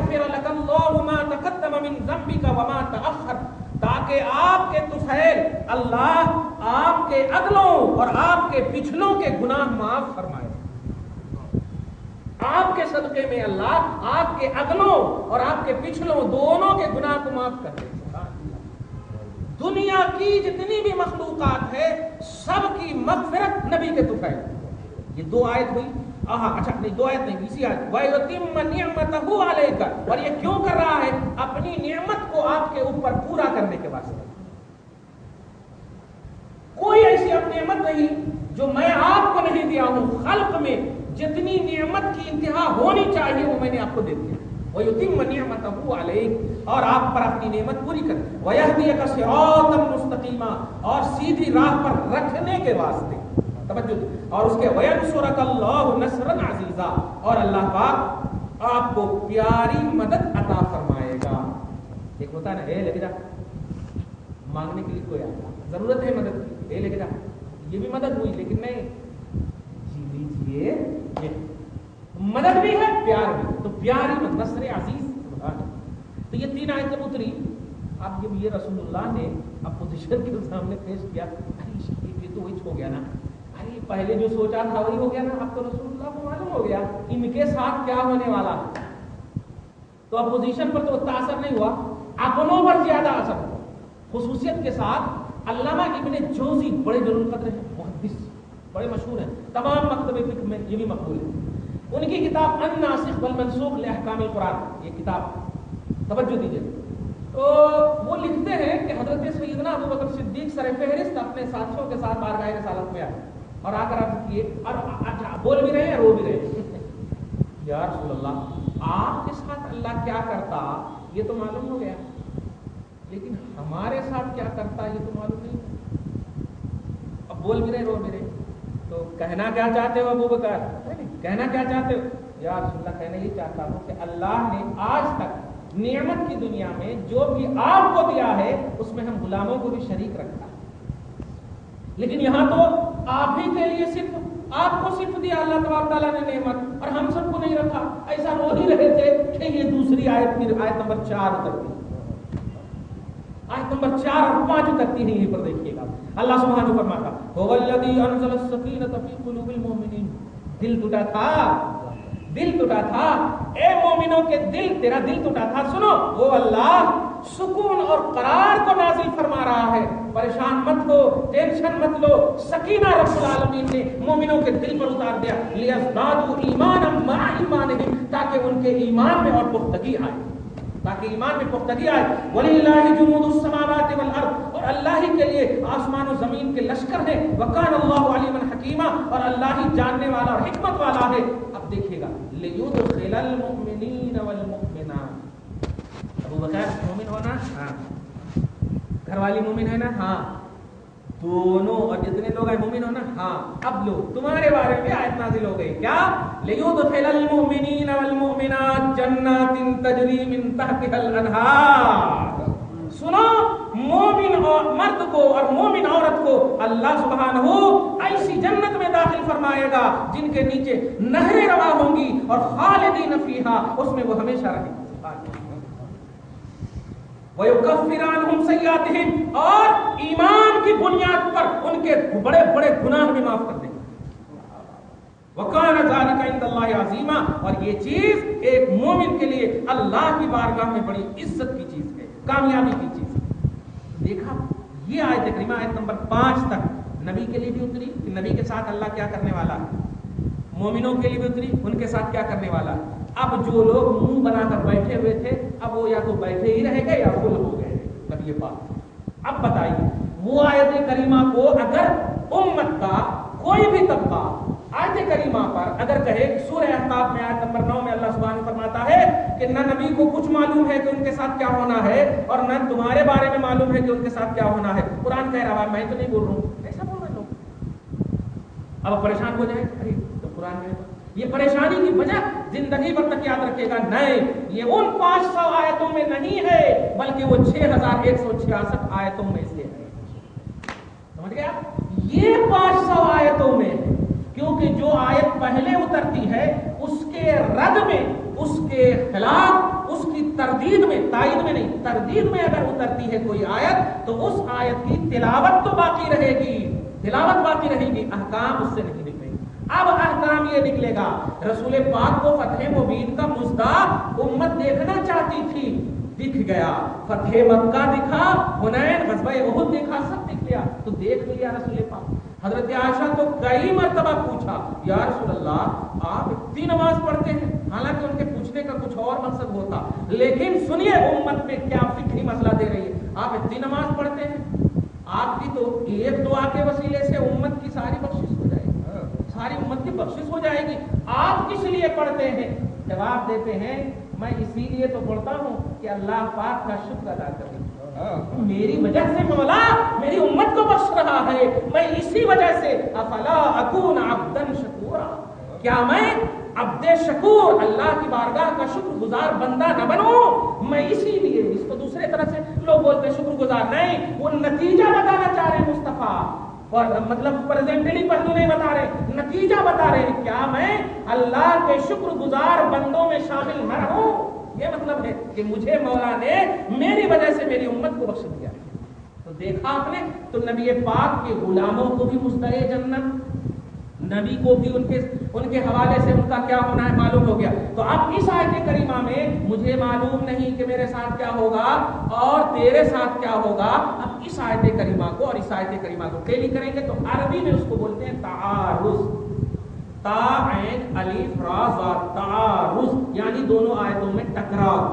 وَلِيَغْفِرَ لَكَ اللَّهُ مَا تَقَدَّمَ مِن ذَنبِكَ وَمَا تَأَخَّرَ، تاکہ آپ کے طفیل اللہ آپ کے اگلوں اور آپ کے پچھلوں کے گناہ معاف فرمائے. آپ کے صدقے میں اللہ آپ کے اگلوں اور آپ کے پچھلوں دونوں کے گناہ کو معاف کر دے. دنیا کی جتنی بھی مخلوقات ہے سب کی مغفرت نبی کے طفیل. یہ دو آیت ہوئی. اچھا نہیں، دو آیت نہیں، اسی آیت وَيُتِمَّ نِعْمَتَهُ عَلَيْكَ، اور یہ کیوں کر رہا ہے؟ اپنی نعمت کو آپ کے اوپر پورا کرنے کے واسطے. کوئی ایسی اب نعمت نہیں جو میں آپ کو نہیں دیا ہوں. خلق میں جتنی نعمت کی انتہا ہونی چاہیے وہ میں نے آپ کو دے دیا. وَيُتِمَّ نِعْمَتَهُ عَلَيْكَ، اور آپ پر اپنی نعمت پوری کر. وَيَهْدِيَكَ صِرَاطًا مُسْتَقِيمًا، اور سیدھی راہ پر رکھنے کے واسطے. توجہ. اور اس کے وَيَنْصُرَكَ اللَّهُ نَصْرًا عَزِيزًا، اور اللہ پاک آپ کو پیاری مدد عطا فرمائے گا. ایک ہوتا ہے نا، لے کے جا، مانگنے کے لیے کوئی آتا، ضرورت ہے مدد کی، لے کے جا، یہ بھی مدد ہوئی لیکن نہیں، جی لیجیے، یہ مدد بھی ہے پیار بھی. تو پیاری مدد، نصر عزیز. تو یہ تین آیت جب اتری، اب جب یہ رسول اللہ نے اپوزیشن کے سامنے پیش کیا، یہ تو وہی ہو گیا نا، ارے پہلے جو سوچا تھا وہی ہو گیا نا، اب تو رسول اللہ کو معلوم ہو گیا ان کے ساتھ کیا ہونے والا ہے. تو اپوزیشن پر تو تاثر نہیں ہوا، اپنوں پر زیادہ اثر ہوا. خصوصیت کے ساتھ علامہ ابن جوزی بڑے جلال القدر ہیں، محدث بڑے مشہور ہیں، تمام مکتب فقہ میں یہ بھی مقبول ہے. ان کی کتاب الناسخ والمنسوخ لاحکام القرآن، یہ کتاب توجہ دیجیے. تو وہ لکھتے ہیں کہ حضرت سیدنا ابو بکر صدیق سر فہرست اپنے ساتھیوں کے ساتھ بارگاہ رسالت میں آئے اور آ کر عرض کیے، اور اچھا بول بھی رہے ہیں رو بھی رہے ہیں، یا رسول اللہ آپ کے ساتھ اللہ کیا کرتا یہ تو معلوم ہو گیا، لیکن ہمارے ساتھ کیا کرتا یہ تو معلوم نہیں. اب بول بھی رہے رو بھی رہے. تو کہنا کیا چاہتے ہو ابو بکر؟ کہنا کیا چاہتے ہو؟ یا رسول اللہ کہنا یہ چاہتا ہوں کہ اللہ نے آج تک نعمت کی دنیا میں جو بھی آپ کو دیا ہے اس میں ہم غلاموں کو بھی شریک رکھا ہے، لیکن یہاں تو آپ ہی کے لیے صرف آپ کو صرف دیا اللہ تبارک تعالیٰ نے نعمت، اور ہم سب کو نہیں رکھا. ایسا رو ہی رہے تھے کہ یہ دوسری آیت پھر آیت نمبر 4 اترتی، آیت نمبر 4 اور 5 اترتی ہے. یہیں پر دیکھیے گا اللہ سبحانہ و فرماتا هو الذی انزل السکینۃ فی قلوب المؤمنین. دل ٹوٹا تھا، دل ٹوٹا تھا، اے مومنوں کے دل، تیرا دل ٹوٹا تھا. سنو، وہ اللہ سکون اور قرار کو نازل فرما رہا ہے. پریشان مت ہو، ٹینشن مت لو، سکینہ رب العالمین نے مومنوں کے دل پر اتار دیا. لیزدادوا ایمانا مع ایمانہم، تاکہ ان کے ایمان میں اور پختگی آئے، تاکہ ایمان میں پختگی آئے. وَلِلَّهِ جُنُودُ السَّمَاوَاتِ وَالْأَرْضِ، اور اللہ ہی کے لیے آسمان و زمین کے لشکر ہیں. وَكَانَ اللَّهُ عَلِيمًا حَكِيمًا، اور اللہ ہی جاننے والا اور حکمت والا ہے. اب دیکھیے گا لِيُدْخِلَ الْمُؤْمِنِينَ وَالْمُؤْمِنَاتِ. ابو بکر مومن ہونا، ہاں. گھر والی مومن ہے نا، ہاں. دونوں اور جتنے لوگ ہیں مومن ہونا، ہاں. اب لو تمہارے بارے میں آیت نازل ہو گئی، کیا؟ لِيُدْخِلَ الْمُؤْمِنِينَ وَالْمُؤْمِنَاتِ جَنَّاتٍ تَجْرِي مِن تَحْتِهَا الْأَنْهَارُ. سنو، مومن اور مرد کو اور مومن عورت کو اللہ سبحانہ ایسی جنت میں داخل فرمائے گا جن کے نیچے نہریں رواں ہوں گی، اور خالدین فیہا، اس میں وہ ہمیشہ رہیں گے. وَيُكَفِّرُ عَنْهُمْ سَيِّئَاتِهِمْ، اور ایمان کی بنیاد پر ان کے بڑے بڑے گناہ بھی معاف کر دیں گے. وَكَانَ ذَلِكَ عِندَ اللَّهِ عَظِيمًا، اور یہ چیز ایک مومن کے لیے اللہ کی بارگاہ میں بڑی عزت کی چیز ہے، کامیابی کی چیز ہے. دیکھا یہ آیت کریمہ آیت نمبر 5 تک نبی کے لیے بھی اتری کہ نبی کے ساتھ اللہ کیا کرنے والا ہے، مومنوں کے لیے بھی اتری ان کے ساتھ کیا کرنے والا ہے. اب جو لوگ منہ بنا کر بیٹھے ہوئے تھے اب وہ یا تو بیٹھے ہی رہ گئے یا فل ہو گئے نبی پاک. اب بتائیے وہ آیت کریمہ کو اگر امت کا کوئی بھی طبقہ آیت کریمہ پر اگر کہے، سورہ احقاف میں آیت نمبر 9 میں اللہ سبحانہ فرماتا ہے کہ نہ نبی کو کچھ معلوم ہے کہ ان کے ساتھ کیا ہونا ہے، اور نہ تمہارے بارے میں معلوم ہے کہ ان کے ساتھ کیا ہونا ہے. قرآن کہہ رہا ہے میں تو نہیں بول رہا ہوں، ایسا بول رہے لوگ. اب پریشان ہو جائے، ارے تو قرآن میں یہ پریشانی کی وجہ زندگی بھر تک یاد رکھے گا، نہیں یہ ان 500 آیتوں میں نہیں ہے بلکہ وہ 6166 آیتوں میں سے ہے. سمجھ گیا؟ یہ 500 آیتوں میں ہے، کیونکہ جو آیت پہلے اترتی ہے اس کے رد میں، اس کے خلاف، اس تائید میں نہیں تردید میں اگر اترتی ہے کوئی آیت تو اس آیت کی تلاوت تو باقی رہے گی، تلاوت باقی رہے گی، احکام اس سے نہیں نکلے گی۔ اب احکام یہ نکلے گا، رسول پاک کو فتح مبین کا مصداق امت دیکھنا چاہتی تھی، دکھ گیا، فتح مکہ دکھا، حنین، غزوہ احد دیکھا، سب دکھ گیا، تو دیکھ لیا رسول پاک۔ حضرت عائشہ کو کئی مرتبہ پوچھا، یا رسول اللہ آپ اتنی نماز پڑھتے ہیں، حالانکہ ان کے پوچھنے کا کچھ اور مقصد ہوتا، لیکن سنیے امت میں کیا فقہی مسئلہ دے رہی ہے، آپ اتنی نماز پڑھتے ہیں، آپ کی تو ایک دعا کے وسیلے سے امت کی ساری بخشش ہو جائے گی، ساری امت کی بخشش ہو جائے گی، آپ کس لیے پڑھتے ہیں؟ جواب دیتے ہیں میں اسی لیے تو پڑھتا ہوں کہ اللہ پاک کا شکر ادا کروں، میری وجہ سے مولا میری امت کو بخش رہا ہے، میں اسی وجہ سے افلا اکون عبدا شکورا، کیا میں عبد شکور اللہ کی بارگاہ کا شکر گزار بندہ نہ بنوں؟ میں اسی لیے، اس کو دوسرے طرح سے لوگ بولتے ہیں شکر گزار نہیں، وہ نتیجہ بتانا چاہ رہے ہیں مصطفیٰ، اور مطلب پریزنٹلی پہلو نہیں بتا رہے، نتیجہ بتا رہے ہیں، کیا میں اللہ کے شکر گزار بندوں میں شامل نہ رہوں؟ یہ مطلب ہے کہ مجھے مولا نے میری وجہ سے میری امت کو بخش دیا۔ تو دیکھا آپ نے، تو نبی پاک کے غلاموں کو بھی مستحق جنت، نبی کو بھی ان کے حوالے سے ان کا کیا ہونا ہے معلوم ہو گیا۔ تو اب اس آیت کریمہ میں مجھے معلوم نہیں کہ میرے ساتھ کیا ہوگا اور تیرے ساتھ کیا ہوگا، اب اس آیت کریمہ کو اور اس آیت کریمہ کو ٹیلی کریں گے تو عربی میں اس کو بولتے ہیں تعارض، تا عین الف را زا، تعارض یعنی دونوں آیتوں میں ٹکراؤ،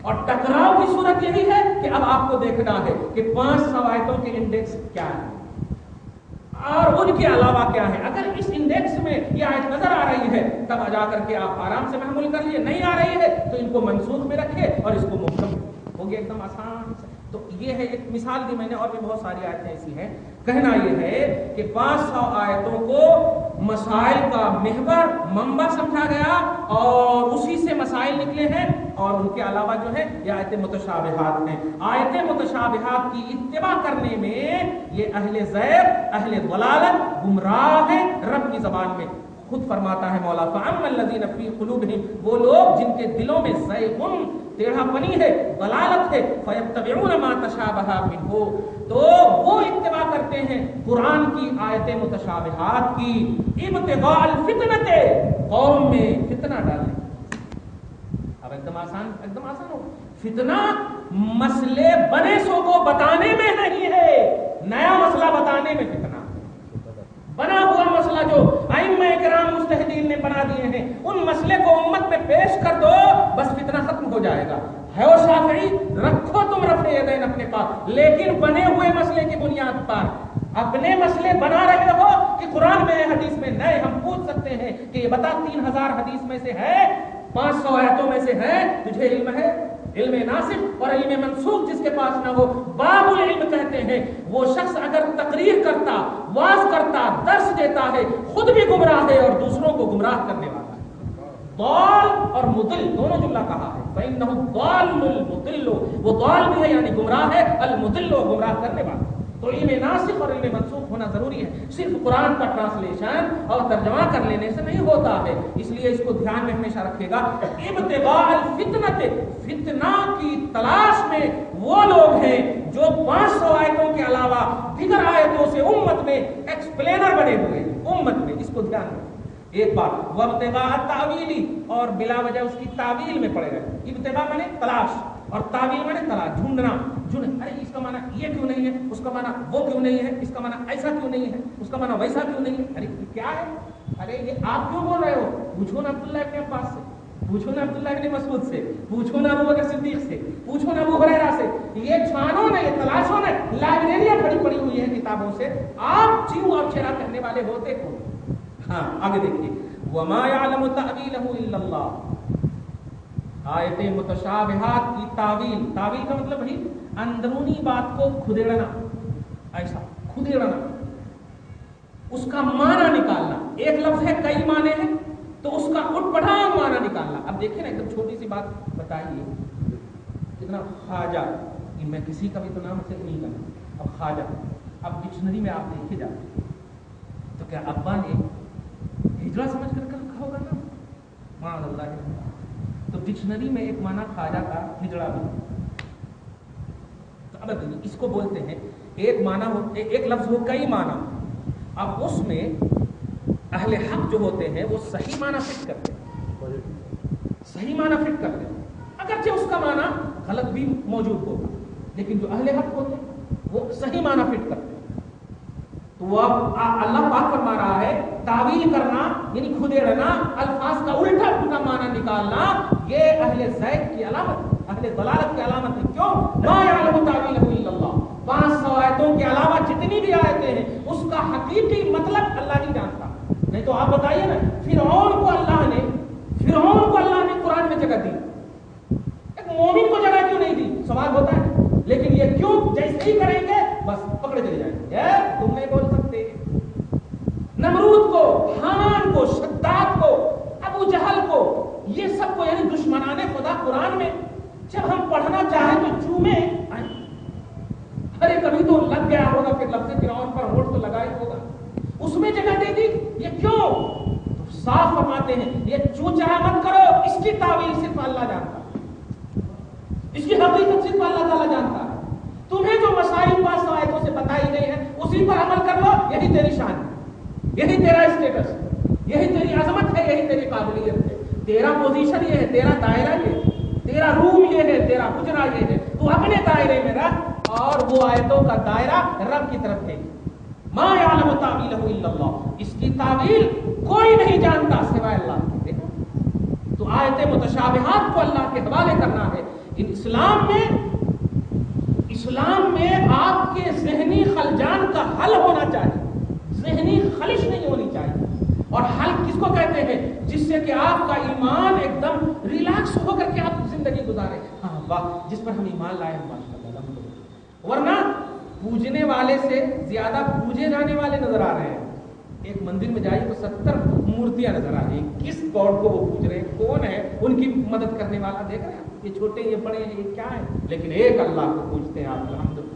اور ٹکراؤ کی صورت یہی ہے کہ اب آپ کو دیکھنا ہے کہ 500 آیتوں کے انڈیکس کیا ہے اور ان کے علاوہ کیا ہے۔ اگر اس انڈیکس میں یہ آیت نظر آ رہی ہے تب جا کر کے آپ آرام سے محمول کر لیے، نہیں آ رہی ہے تو ان کو منسوخ میں رکھے اور اس کو محکم ہو گیا، ایک دم آسان سے۔ تو یہ ہے ایک مثال دی میں نے، اور بھی بہت ساری آیتیں ایسی ہیں۔ کہنا یہ ہے کہ 500 آیتوں کو مسائل کا محور منبع سمجھا گیا اور اسی سے مسائل نکلے ہیں، اور ان کے علاوہ جو ہے یہ آیتیں متشابہات ہیں۔ آیتیں متشابہات کی اتباع کرنے میں یہ اہل زیغ، اہل ضلالت گمراہ ہیں۔ رب کی زبان میں خود فرماتا ہے مولا فَأَمَّا الَّذِينَ فِي قُلُوبِهِمْ، وہ لوگ جن کے دلوں میں زیغ، ٹیڑھا پنی ہے، ضلالت ہے، فَيَتَّبِعُونَ مَا تَشَابَهَ مِنْهُ، تو وہ اتباع کرتے ہیں قرآن کی آیتیں متشابہات کی، ابتغاء الفتنۃ، قوم میں فتنہ ڈالنے۔ اب ایک دم آسان ہو، فتنہ مسئلے بنے سو کو بتانے میں نہیں ہے، نیا مسئلہ بتانے میں فتنہ، بنا ہوا مسئلہ جو ائمہ کرام مجتہدین نے بنا دیے ہیں ان مسئلے کو امت میں پیش کر دو، بس فتنہ ختم ہو جائے گا۔ ہے وہ شافعی، رکھو تم رفع یدین اپنے پاس، لیکن بنے ہوئے مسئلے کی بنیاد پر اپنے مسئلے بنا رہے ہو کہ قرآن میں حدیث میں نئے، ہم پوچھ سکتے ہیں کہ یہ بتا 3000 حدیث میں سے ہے، 500 آیتوں میں سے ہے، تجھے علم ہے؟ علم ناسخ اور علم منسوخ جس کے پاس نہ ہو، باب العلم کہتے ہیں وہ شخص اگر تقریر کرتا، واز کرتا، درس دیتا ہے، خود بھی گمراہ ہے اور دوسروں کو گمراہ کرنے والا ہے۔ ضال اور مضل دونوں جملہ کہا ہے، فإنه ضال المضل، وہ ضال بھی ہے یعنی گمراہ ہے، المضل گمراہ کرنے والا۔ تو علم ناسخ اور علم منسوخ ہونا ضروری ہے، صرف قرآن کا ٹرانسلیشن اور ترجمہ کر لینے سے نہیں ہوتا ہے، اس لیے اس کو دھیان میں ہمیشہ رکھے گا۔ ابتغاء الفتنۃ، فتنہ کی تلاش میں وہ لوگ ہیں جو 500 آیتوں کے علاوہ دیگر آیتوں سے امت میں ایکسپلینر بنے ہوئے ہیں، امت میں، اس کو دھیان رکھیں۔ ایک بات وابتغاء التاویل، اور بلا وجہ اس کی تعویل میں پڑے گا، ابتغاء مانے تلاش اور تعویل مانے تلاش، ڈھونڈنا، ارے اس کا معنی یہ کیوں نہیں ہے، اس کا معنی وہ کیوں نہیں ہے، اس کا معنی ایسا کیوں نہیں ہے، اس کا معنی ویسا کیوں نہیں ہے، ارے کیا ہے، ارے یہ آپ کیوں بول رہے ہو، پوچھو نا عبداللہ ابن عباس سے، پوچھو نا عبداللہ ابن مسعود سے، پوچھو نا ابو بکر صدیق سے، پوچھو نا ابو ہریرہ سے، یہ چھانوں نے، یہ تلاشوں نے، لائبریریاں پڑی ہوئی ہیں کتابوں سے، آپ چیو اور چرا کرنے والے ہوتے کو۔ ہاں آگے دیکھیے، وَمَا يَعْلَمُ تَأْوِيلَهُ إِلَّا اللَّهُ، آیت متشابہات کی تعویل، تعویل کا مطلب ہے اندرونی بات کو کھدیڑنا، ایسا کھدیڑنا، اس کا معنی نکالنا، ایک لفظ ہے کئی معنی ہیں تو اس کا اٹھ پٹھانگ معنی نکالنا۔ اب دیکھیں نا ایک دم چھوٹی سی بات بتائیے، کتنا خواجہ، میں کسی کا بھی تو نام سے نہیں کرنا، اب خواجہ، اب ڈکشنری میں آپ دیکھے جاتے تو کیا ابا نے ہجرا سمجھ کر رکھا ہوگا نا، معاذ اللہ، تو تو ڈکشنری میں ایک معنی خواجہ کا ہجڑا بھی، اس کو بولتے ہیں ایک معنی، ایک لفظ ہو کئی معنی، اب اس میں اہل حق جو ہوتے ہیں وہ صحیح معنی فٹ کرتے ہیں، صحیح معنی فٹ کرتے ہیں، اگرچہ اس کا معنی غلط بھی موجود ہوگا، لیکن جو اہل حق ہوتے ہیں وہ صحیح معنی فٹ کرتے ہیں۔ تو وہ اللہ پاک فرما رہا ہے تعویل کرنا یعنی کھدیڑنا، الفاظ کا الٹا پلٹا معنی نکالنا، یہ اہل زیغ کی علامت، اہل ضلالت کی علامت ہے۔ کیوں؟ ما یعلم تعویلہ الا اللہ، 500 آیتوں کے علاوہ جتنی بھی آیتیں ہیں اس کا حقیقی مطلب اللہ نہیں جانتا۔ نہیں تو آپ بتائیے نا، فرعون کو اللہ نے قرآن میں جگہ دی، ایک مومن کو جگہ کیوں نہیں دی؟ سوال ہوتا ہے، لیکن یہ کیوں؟ جیسے ہی کریں گے بس پکڑے چلے جائیں گے، تم نہیں بول سکتے۔ نمرود کو، حامان کو، شداد کو، ابو جہل کو، یہ سب کو یعنی دشمنان خدا قرآن میں جب ہم پڑھنا چاہیں تو چومے، ارے کبھی تو لگ گیا ہوگا، پھر لفظ فرعون پر ہوٹ تو لگا ہی ہوگا، اس میں جگہ دے دی۔ یہ کیوں؟ صاف فرماتے ہیں یہ چوچرا مت کرو، اس کی تعویل صرف اللہ جانتا ہے، اس کی حقیقت صرف اللہ تعالیٰ جانتا ہے۔ تمہیں جو مسائل 500 آیتوں سے بتائی گئی ہیں اسی پر عمل کر لو، یہی تیری شان ہے، یہی تیرا اسٹیٹس، یہی تیری عظمت ہے، یہی تیری قابلیت ہے، تیرا پوزیشن یہ ہے، تیرا دائرہ یہ ہے، تیرا روم یہ ہے، تیرا حجرہ یہ ہے، تو اپنے دائرے میں رکھ اور وہ آیتوں کا دائرہ رب کی طرف ہے۔ ما یعلم تعویلہ الا اللہ، اس کی تعویل کوئی نہیں جانتا سوائے اللہ کے۔ تو آیت متشابہات کو اللہ کے حوالے کرنا ہے۔ اسلام میں آپ کے ذہنی خلجان کا حل ہونا چاہیے، ذہنی خلش نہیں ہونی چاہیے۔ اور حل کس کو کہتے ہیں؟ جس سے کہ آپ کا ایمان ایک دم ریلیکس ہو کر کے آپ زندگی گزارے، ہاں واہ جس پر ہم ایمان لائے ہیں ماشاءاللہ۔ ورنہ پوجنے والے سے زیادہ پوجے جانے والے نظر آ رہے ہیں۔ ایک مندر میں جائیے تو 70 مورتیاں نظر آ رہی ہیں، کس گاڈ کو وہ پوج رہے ہیں، کون ہے ان کی مدد کرنے والا؟ دیکھ رہے ہیں یہ چھوٹے یہ بڑے ہیں یہ کیا ہے، لیکن ایک اللہ کو پوجتے ہیں آپ، الحمدللہ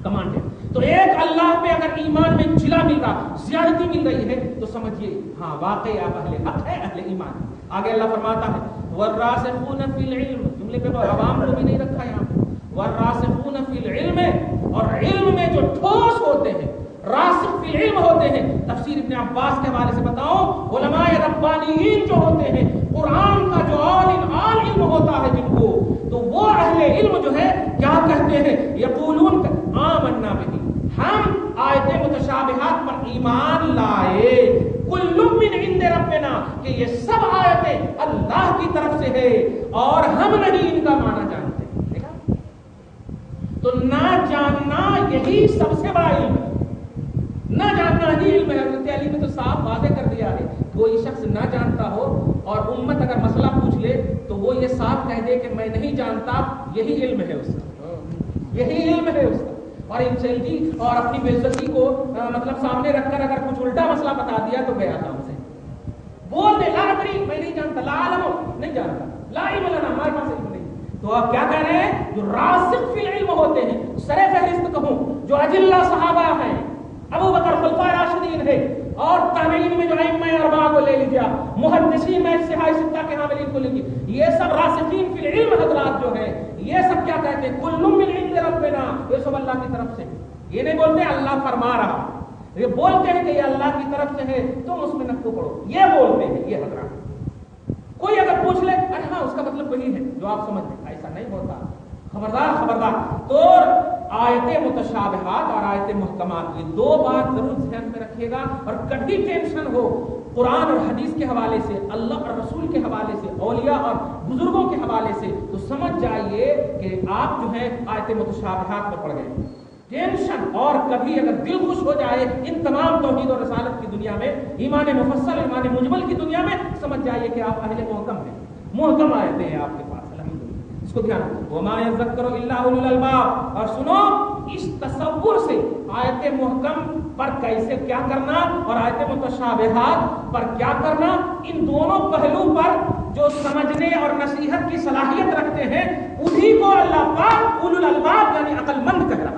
کمانڈ ہے۔ تو ایک اللہ پہ اگر ایمان میں چلا مل رہا، زیادتی مل رہی ہے تو سمجھیے ہاں واقعی آپ اہل حق ہے، اہل ایمان۔ آگے اللہ فرماتا ہے والراسخون فی العلم، جملے پہ عوام کو بھی نہیں رکھا یہاں پہ، والراسخون فی العلم، اور علم میں جو ٹھوس ہوتے ہیں، راسخ فی العلم ہوتے ہیں۔ تفسیر ابن عباس کے حوالے سے بتاؤں، علماء ربانیین جو ہوتے ہیں، قرآن کا جو آل علم ہوتا ہے جن کو، تو وہ اہل علم جو ہے کیا کہتے ہیں؟ یقولون آمنا بہ، ہم آیت متشابہات پر ایمان لائے، کل من عند ربنا، کہ یہ سب آیتیں اللہ کی طرف سے ہے اور ہم نہیں ان کا معنی جانتے۔ دیکھا؟ تو نہ جاننا یہی سب سے بڑا علم ہے، نہ جاننا ہی علم ہے۔ حضرت علی نے تو صاف واضح کر دیا ہے، کوئی شخص نہ جانتا ہو اور امت اگر مسئلہ پوچھ لے تو وہ یہ صاف کہہ دے کہ میں نہیں جانتا، یہی علم ہے اس کا، یہی علم ہے اس کا۔ اور انسلٹی اور اپنی بے عزتی کو مطلب سامنے رکھ کر اگر کچھ الٹا مسئلہ بتا دیا تو گیا تھا اسے، بول دے لا ادری میں نہیں جانتا، لا علم نہیں جانتا، لا علم لنا ہمارے پاس علم نہیں۔ تو آپ کیا کہہ رہے ہیں؟ جو راسخ فی العلم ہوتے ہیں، سر فہرست کہوں جو اجلہ صحابہ ہیں، ابو بکر خلفائے راشدین ہے، اور تابعین میں جو ائمہ اربعہ کو لے لیجیے، محدثین میں صحاح ستہ کے حاملین کو لیجیے، یہ سب راسخین فی العلم حضرات جو ہیں، یہ سب کیا کہتے ہیں؟ کل من عند ربنا، یہ سب اللہ کی طرف سے۔ یہ نہیں بولتے اللہ فرما رہا، یہ بولتے ہیں کہ یہ اللہ کی طرف سے ہے، تم اس میں نقطہ پڑھو، یہ بولتے ہیں یہ حضرات۔ کوئی اگر پوچھ لے ارے ہاں اس کا مطلب وہی ہے جو آپ سمجھ لیں، ایسا نہیں ہوتا، خبردار خبردار۔ تو آیت متشابہات اور آیت محکمات، یہ دو بات ضرور ذہن میں رکھیے گا، اور کبھی ٹینشن ہو قرآن اور حدیث کے حوالے سے، اللہ اور رسول کے حوالے سے، اولیاء اور بزرگوں کے حوالے سے، تو سمجھ جائیے کہ آپ جو ہے آیت متشابہات میں پڑ گئے۔ ٹینشن اور کبھی اگر دل خوش ہو جائے ان تمام توحید اور رسالت کی دنیا میں، ایمان مفصل ایمان مجمل کی دنیا میں، سمجھ جائیے کہ آپ اہل محکم ہیں، محکم آیتیں ہیں آپ کے پاس، الحمدللہ۔ اس کو دھیان رکھو، وما یذکر الا اولو الالباب، اور سنو اس تصور سے آیت محکم پر کیسے کیا کرنا اور آیت متشابہات پر کیا کرنا، ان دونوں پہلو پر جو سمجھنے اور نصیحت کی صلاحیت رکھتے ہیں انہی کو اللہ پاک اولو الالباب یعنی عقل مند کہہ رہا ہے۔